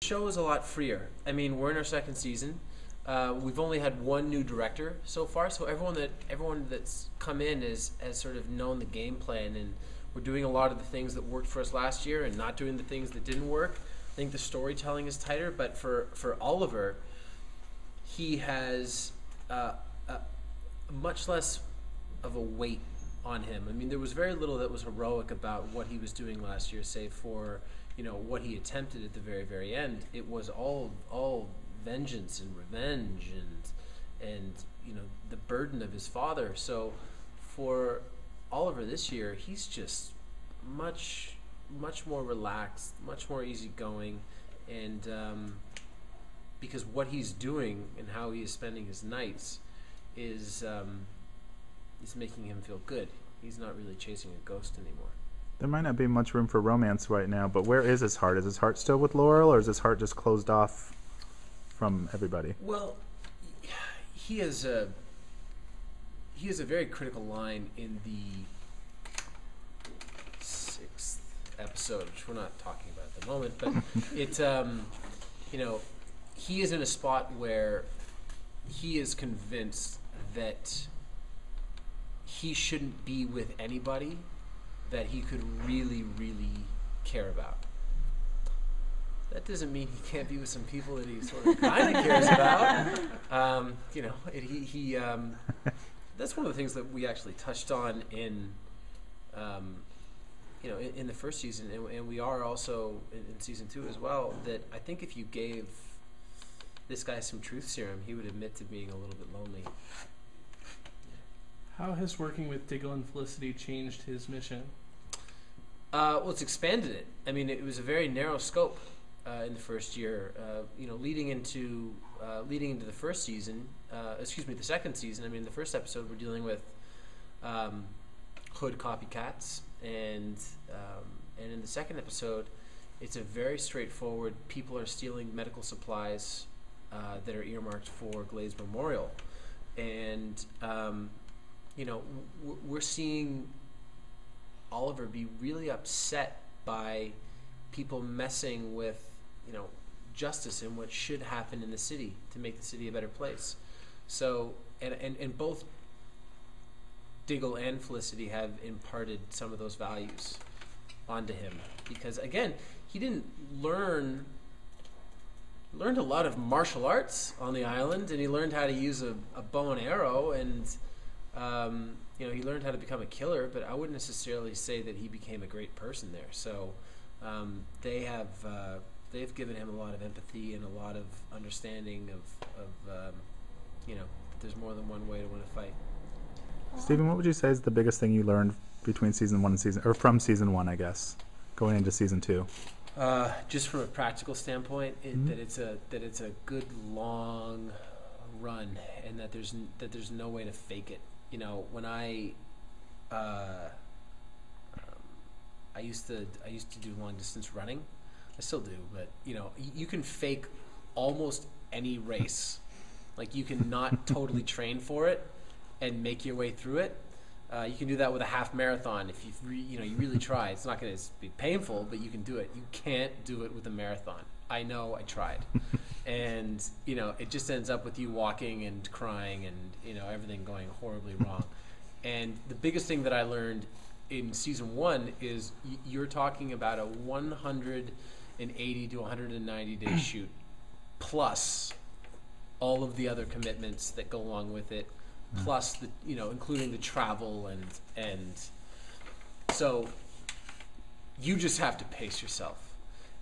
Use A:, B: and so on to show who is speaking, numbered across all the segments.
A: show is a lot freer. I mean, we're in our second season. We've only had one new director so far, so everyone that's come in has sort of known the game plan, and we're doing a lot of the things that worked for us last year and not doing the things that didn't work. I think the storytelling is tighter, but for Oliver, he has much less of a weight on him. I mean, there was very little that was heroic about what he was doing last year, save for, what he attempted at the very, very end. It was all vengeance and revenge and the burden of his father. So for Oliver this year, he's just much more relaxed, much more easygoing, and because what he's doing and how he is spending his nights is making him feel good. He's not really chasing a ghost anymore.
B: There might not be much room for romance right now, but where is his heart? Is his heart still with Laurel, or is his heart just closed off from everybody?
A: Well, he has a very critical line in the 6th episode, which we're not talking about at the moment, but it's he is in a spot where he is convinced that he shouldn't be with anybody that he could really, really care about. That doesn't mean he can't be with some people that he sort of kind of cares about. That's one of the things that we actually touched on in the first season, and we are also in season 2 as well, that I think if you gave this guy some truth serum, he would admit to being a little bit lonely.
C: How has working with Diggle and Felicity changed his mission?
A: Well, it's expanded it. I mean, it was a very narrow scope in the first year. Leading into the first season, the second season. I mean, the first episode we're dealing with hood copycats, and in the second episode, it's a very straightforward. People are stealing medical supplies that are earmarked for Glades Memorial, and we're seeing Oliver be really upset by people messing with, justice and what should happen in the city to make the city a better place. So, and both Diggle and Felicity have imparted some of those values onto him, because again, he didn't learned a lot of martial arts on the island, and he learned how to use a bow and arrow, and he learned how to become a killer, but I wouldn't necessarily say that he became a great person there. So they've given him a lot of empathy and a lot of understanding of there's more than one way to win a fight.
B: Stephen, what would you say is the biggest thing you learned between season 1 and from season 1, I guess, going into season 2?
A: Just from a practical standpoint, that it's a good long run, and that there's no way to fake it. When I used to do long distance running. I still do, but you can fake almost any race. Like, you can not totally train for it and make your way through it. You can do that with a half marathon if you really try. It's not going to be painful, but you can do it. You can't do it with a marathon. I know, I tried. And it just ends up with you walking and crying and everything going horribly wrong. And the biggest thing that I learned in season 1 is you're talking about a 180 to 190 day shoot, plus all of the other commitments that go along with it, plus the including the travel, and so you just have to pace yourself.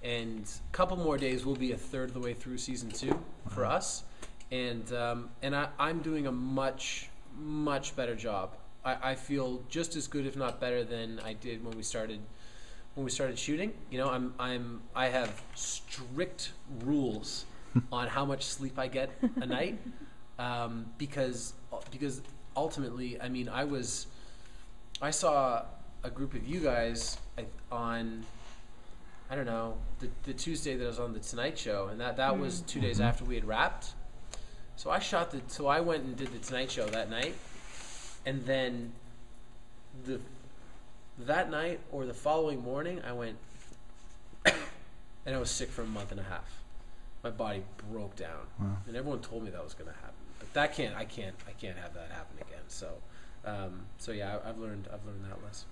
A: And a couple more days, we'll be a third of the way through season 2 for us, and I'm doing a much better job. I feel just as good, if not better, than I did when we started shooting. I have strict rules on how much sleep I get a night, because ultimately, I mean, I saw a group of you guys on, I don't know, the Tuesday that I was on the Tonight Show, and that was 2 days after we had wrapped. So I went and did the Tonight Show that night, and then that night or the following morning, I went and I was sick for a month and a half. my body broke down,
B: Wow.
A: and everyone told me that was going to happen. But I can't have that happen again. So, so yeah, I've learned that lesson.